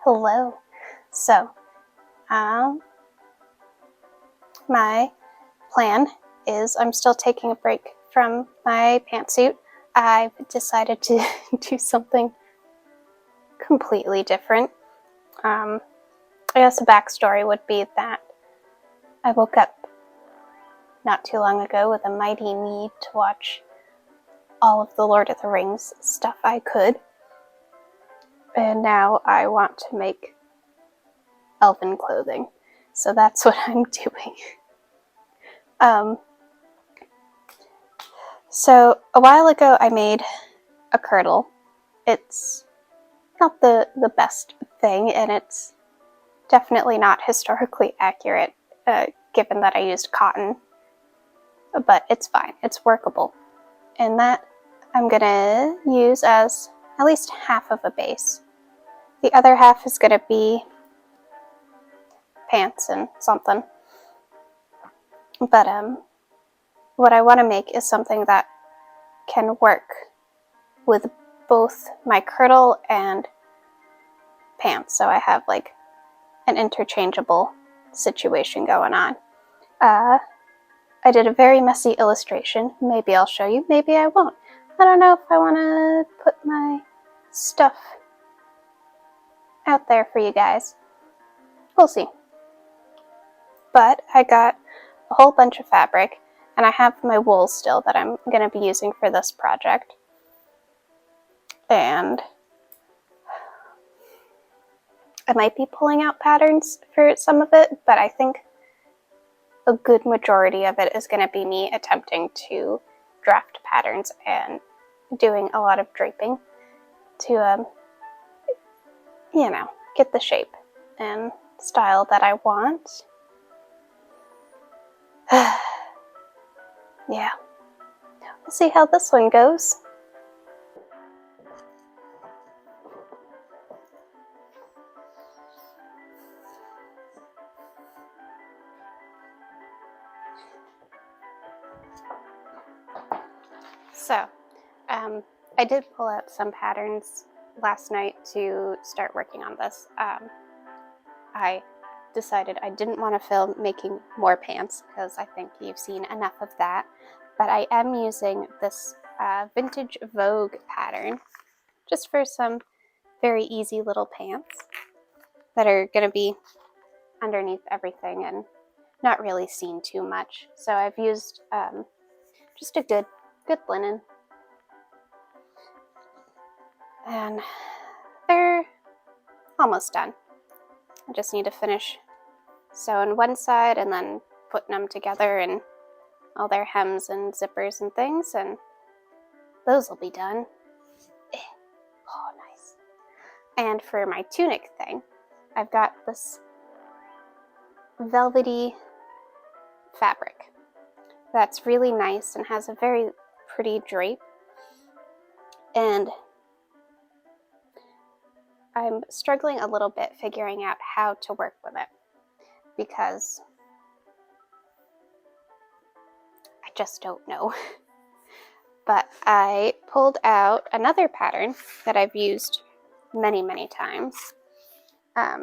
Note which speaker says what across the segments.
Speaker 1: Hello. So, my plan is I'm still taking a break from my pantsuit. I've decided to do something completely different. I guess a backstory would be that I woke up not too long ago with a mighty need to watch all of the Lord of the Rings stuff I could. And now I want to make elven clothing. So that's what I'm doing. So a while ago I made a kirtle. It's not the best thing, and it's definitely not historically accurate, given that I used cotton. But it's fine. It's workable. And that I'm gonna use as at least half of a base. The other half is gonna be pants and something. But what I want to make is something that can work with both my kirtle and pants, so I have like an interchangeable situation going on. I did a very messy illustration. Maybe I'll show you, maybe I won't. I don't know if I want to put my stuff out there for you guys. We'll see. But I got a whole bunch of fabric, and I have my wool still that I'm going to be using for this project. And I might be pulling out patterns for some of it, but I think a good majority of it is going to be me attempting to draft patterns and doing a lot of draping to, get the shape and style that I want. Yeah. We'll see how this one goes. So, I did pull out some patterns last night to start working on this. I decided I didn't want to film making more pants because I think you've seen enough of that. But I am using this vintage Vogue pattern just for some very easy little pants that are going to be underneath everything and not really seen too much. So I've used just a good linen. And they're almost done. I just need to finish sewing one side and then putting them together and all their hems and zippers and things, and those will be done. Oh, nice. And for my tunic thing, I've got this velvety fabric that's really nice and has a very pretty drape. And I'm struggling a little bit figuring out how to work with it because I just don't know. But I pulled out another pattern that I've used many, many times. I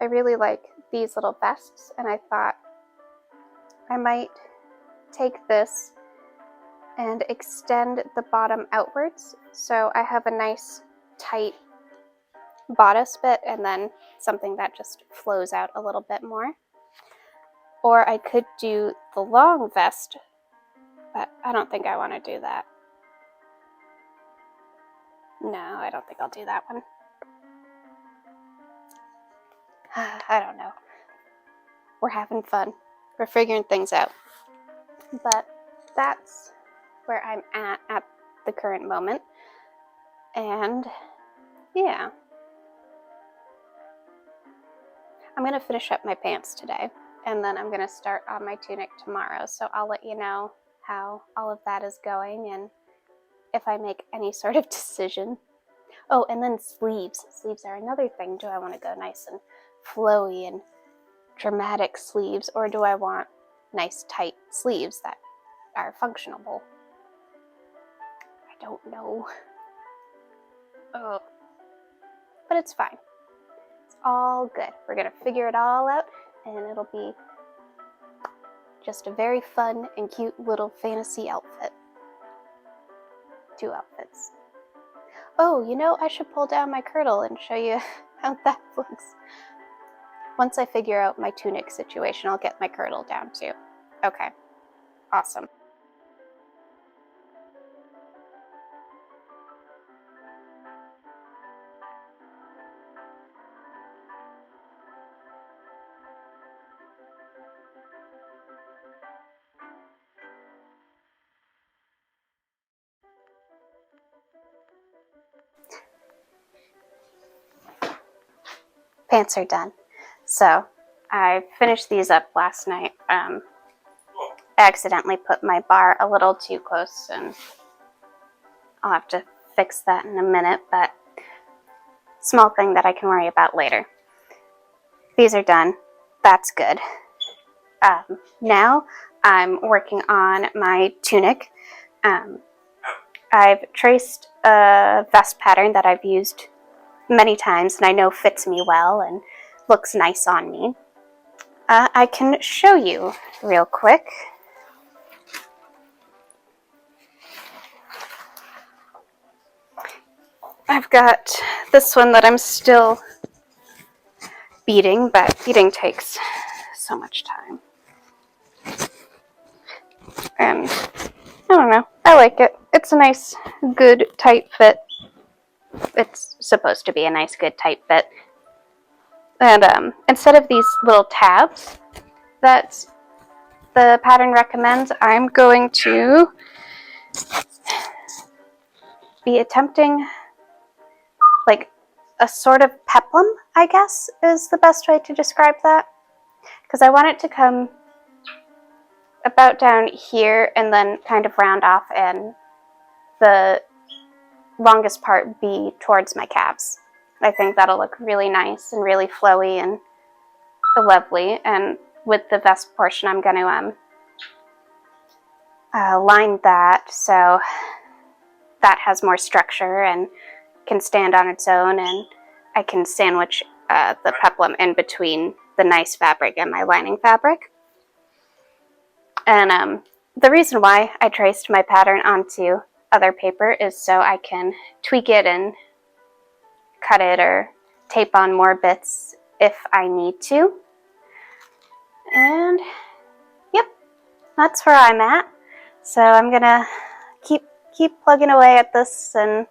Speaker 1: really like these little vests, and I thought I might take this and extend the bottom outwards so I have a nice tight bodice bit and then something that just flows out a little bit more. Or I could do the long vest, but I don't think I want to do that. No, I don't think I'll do that one. I don't know. We're having fun. We're figuring things out. But that's where I'm at the current moment. And yeah. I'm going to finish up my pants today, and then I'm going to start on my tunic tomorrow. So I'll let you know how all of that is going and if I make any sort of decision. Oh, and then sleeves. Sleeves are another thing. Do I want to go nice and flowy and dramatic sleeves, or do I want nice tight sleeves that are functionable? I don't know. Oh, but it's fine. all good. We're gonna figure it all out, and it'll be just a very fun and cute little fantasy outfit. 2 outfits. Oh, you know, I should pull down my kirtle and show you how that looks. Once I figure out my tunic situation, I'll get my kirtle down too. Okay, awesome. Pants are done. So I finished these up last night. I accidentally put my bar a little too close, and I'll have to fix that in a minute, but small thing that I can worry about later. These are done. That's good. Now I'm working on my tunic. I've traced a vest pattern that I've used many times and I know fits me well and looks nice on me. I can show you real quick. I've got this one that I'm still beading, but beading takes so much time. And I don't know, I like it. It's a nice, good, tight fit. It's supposed to be a nice, good, tight fit. And instead of these little tabs that the pattern recommends, I'm going to be attempting like a sort of peplum, I guess, is the best way to describe that. Because I want it to come about down here and then kind of round off and the longest part be towards my calves. I think that'll look really nice and really flowy and lovely. And with the vest portion, I'm going to line that so that has more structure and can stand on its own, and I can sandwich the peplum in between the nice fabric and my lining fabric. And the reason why I traced my pattern onto other paper is so I can tweak it and cut it or tape on more bits if I need to. And yep, that's where I'm at. So I'm gonna keep plugging away at this, and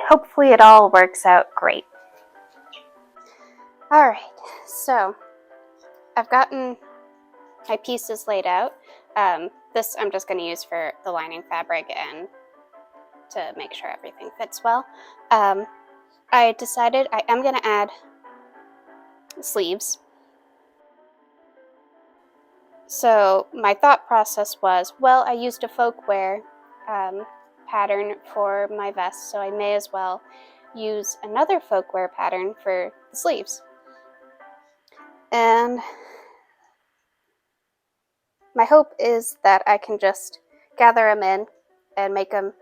Speaker 1: hopefully it all works out great. Alright, so I've gotten my pieces laid out. This I'm just going to use for the lining fabric and to make sure everything fits well. I decided I am going to add sleeves. So my thought process was, well, I used a folkwear pattern for my vest, so I may as well use another folkwear pattern for the sleeves. And my hope is that I can just gather them in and make them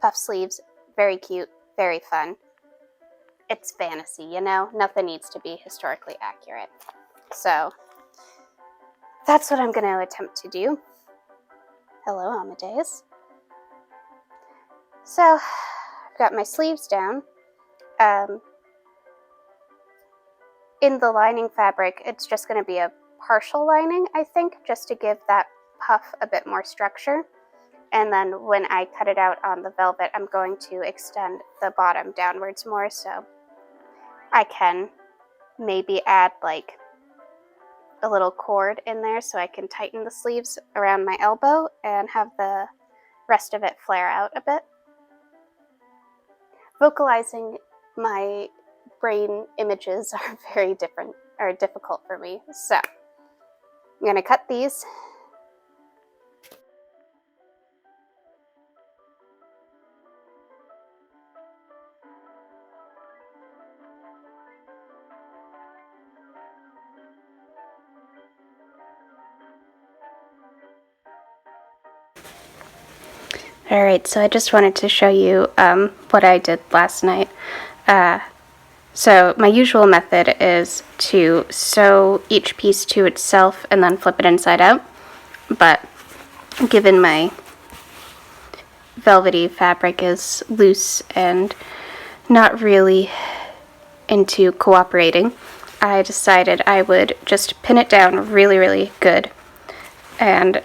Speaker 1: puff sleeves. Very cute, very fun. It's fantasy, you know? Nothing needs to be historically accurate. So that's what I'm going to attempt to do. Hello, Amadeus. So I've got my sleeves down. In the lining fabric, it's just going to be a partial lining, I think, just to give that puff a bit more structure. And then when I cut it out on the velvet, I'm going to extend the bottom downwards more, so I can maybe add like a little cord in there so I can tighten the sleeves around my elbow and have the rest of it flare out a bit. Vocalizing my brain images are very difficult for me, so I'm going to cut these. Alright, so I just wanted to show you what I did last night. So my usual method is to sew each piece to itself and then flip it inside out. But given my velvety fabric is loose and not really into cooperating, I decided I would just pin it down really, really good and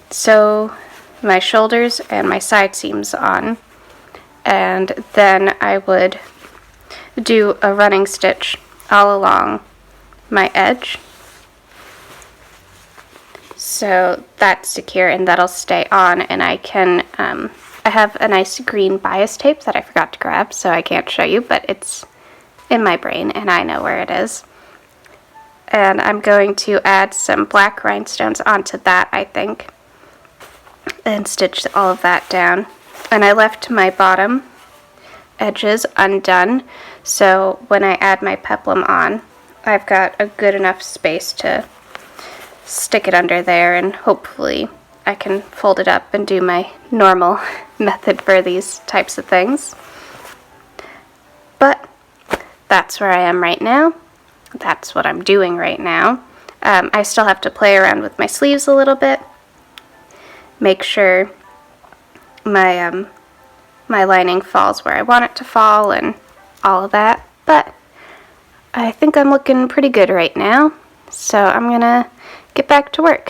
Speaker 1: sew my shoulders and my side seams on, and then I would do a running stitch all along my edge so that's secure and that'll stay on. And I can I have a nice green bias tape that I forgot to grab, so I can't show you, but it's in my brain and I know where it is. And I'm going to add some black rhinestones onto that, I think, and stitch all of that down. And I left my bottom edges undone, so when I add my peplum on, I've got a good enough space to stick it under there, and hopefully I can fold it up and do my normal method for these types of things. But that's where I am right now. That's what I'm doing right now. I still have to play around with my sleeves a little bit, make sure my my lining falls where I want it to fall and all of that, but I think I'm looking pretty good right now, so I'm gonna get back to work.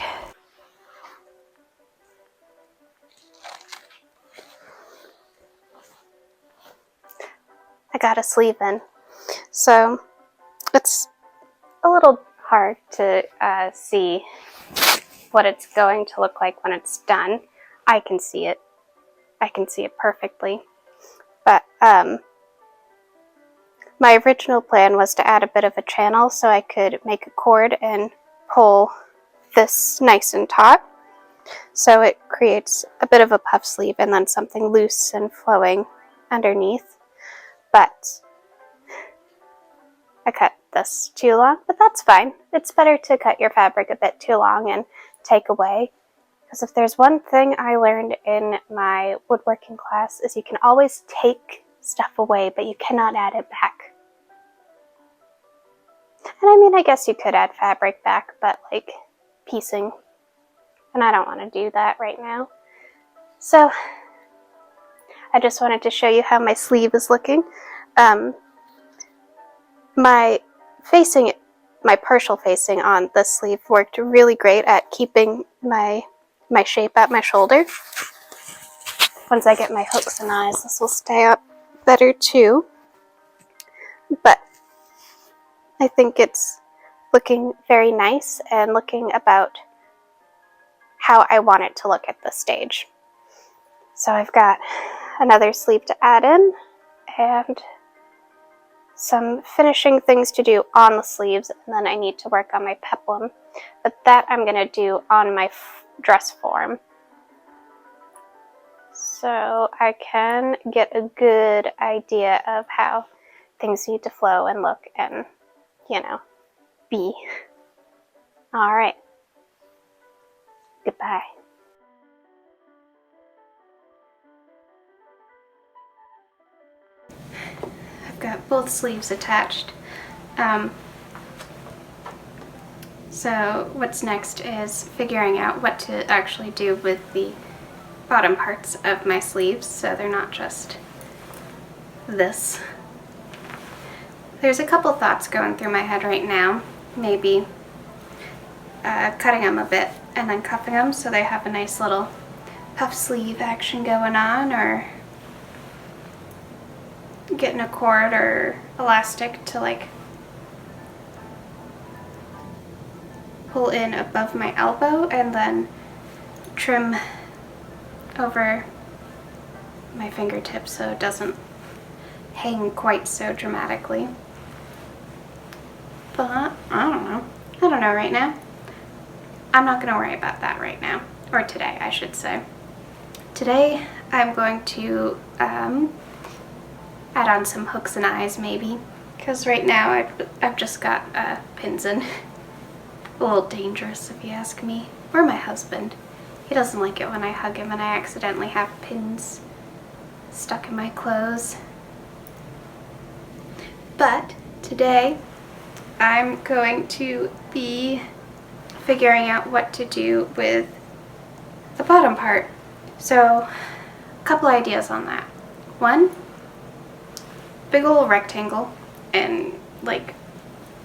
Speaker 1: I got a sleeve in, so it's a little hard to see what it's going to look like when it's done. I can see it. I can see it perfectly. But my original plan was to add a bit of a channel so I could make a cord and pull this nice and taut. So it creates a bit of a puff sleeve and then something loose and flowing underneath. But I cut this too long, but that's fine. It's better to cut your fabric a bit too long and take away. Because if there's one thing I learned in my woodworking class is you can always take stuff away, but you cannot add it back. And I mean, I guess you could add fabric back, but like piecing. And I don't want to do that right now. So I just wanted to show you how my sleeve is looking. My partial facing on this sleeve worked really great at keeping my shape at my shoulder. Once I get my hooks and eyes, this will stay up better too. But I think it's looking very nice and looking about how I want it to look at this stage. So I've got another sleeve to add in and some finishing things to do on the sleeves, and then I need to work on my peplum, but that I'm going to do on my dress form so I can get a good idea of how things need to flow and look and, you know, be. Alright, goodbye. Got both sleeves attached. So what's next is figuring out what to actually do with the bottom parts of my sleeves so they're not just this. There's a couple thoughts going through my head right now. Maybe cutting them a bit and then cuffing them so they have a nice little puff sleeve action going on, or getting a cord or elastic to like pull in above my elbow and then trim over my fingertips so it doesn't hang quite so dramatically. But I don't know right now. I'm not gonna worry about that right now, or today I should say. Today I'm going to add on some hooks and eyes maybe, because right now I've just got pins in. A little dangerous if you ask me, or my husband. He doesn't like it when I hug him and I accidentally have pins stuck in my clothes. But today I'm going to be figuring out what to do with the bottom part. So a couple ideas on that. One, big old rectangle and like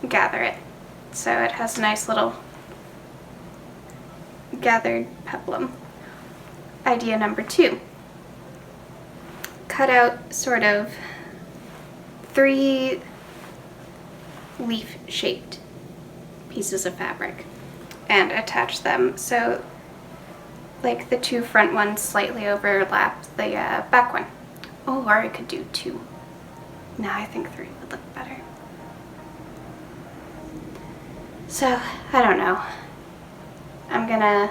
Speaker 1: gather it so it has a nice little gathered peplum. Idea number two, cut out sort of 3 leaf-shaped pieces of fabric and attach them so like the 2 front ones slightly overlap the back one. Oh, or I could do 2. No, I think 3 would look better. So, I don't know. I'm gonna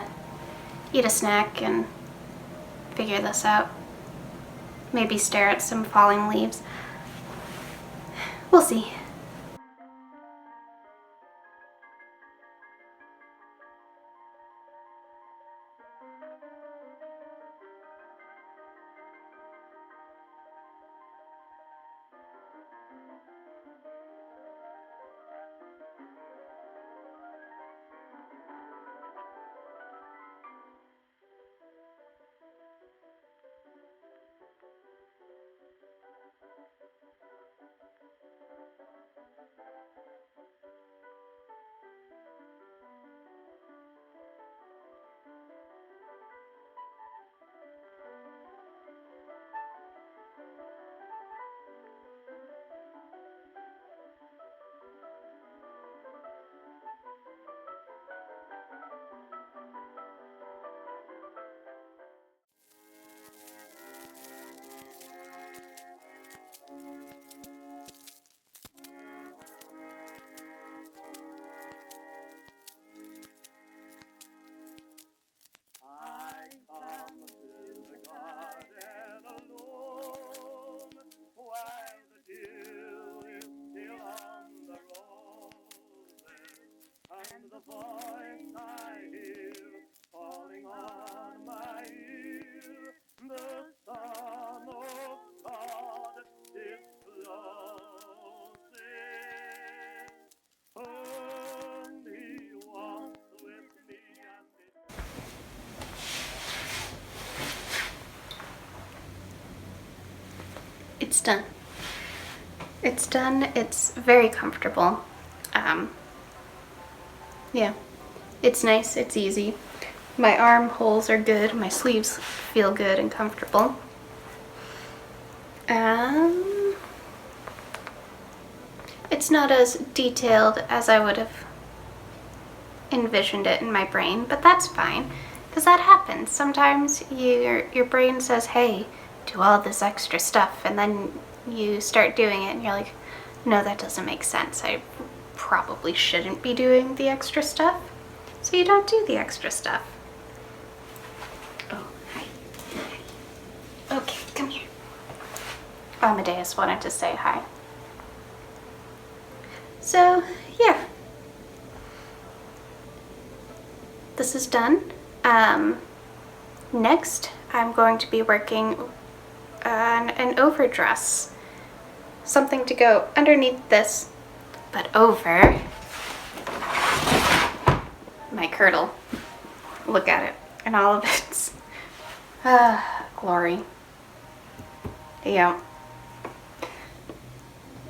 Speaker 1: eat a snack and figure this out. Maybe stare at some falling leaves. We'll see.
Speaker 2: The voice I hear falling on my ear, the Son of God is closing. And He walks with me and
Speaker 1: It's done. It's done. It's very comfortable. Yeah, it's nice, it's easy. My armholes are good, my sleeves feel good and comfortable. It's not as detailed as I would have envisioned it in my brain, but that's fine, because that happens. Sometimes your brain says, hey, do all this extra stuff, and then you start doing it and you're like, no, that doesn't make sense. I probably shouldn't be doing the extra stuff. So you don't do the extra stuff. Oh, hi. Okay, come here. Amadeus wanted to say hi. So, yeah. This is done. Next, I'm going to be working on an overdress. Something to go underneath this, but over my kirtle. Look at it and all of its glory. Yeah.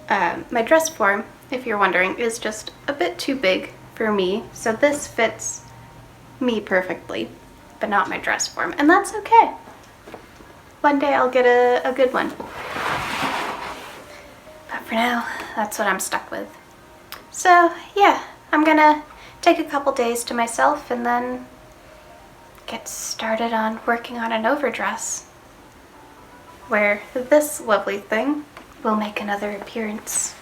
Speaker 1: My dress form, if you're wondering, is just a bit too big for me, so this fits me perfectly, but not my dress form, and that's okay. One day I'll get a good one. But for now, that's what I'm stuck with. So yeah, I'm gonna take a couple days to myself and then get started on working on an overdress, where this lovely thing will make another appearance.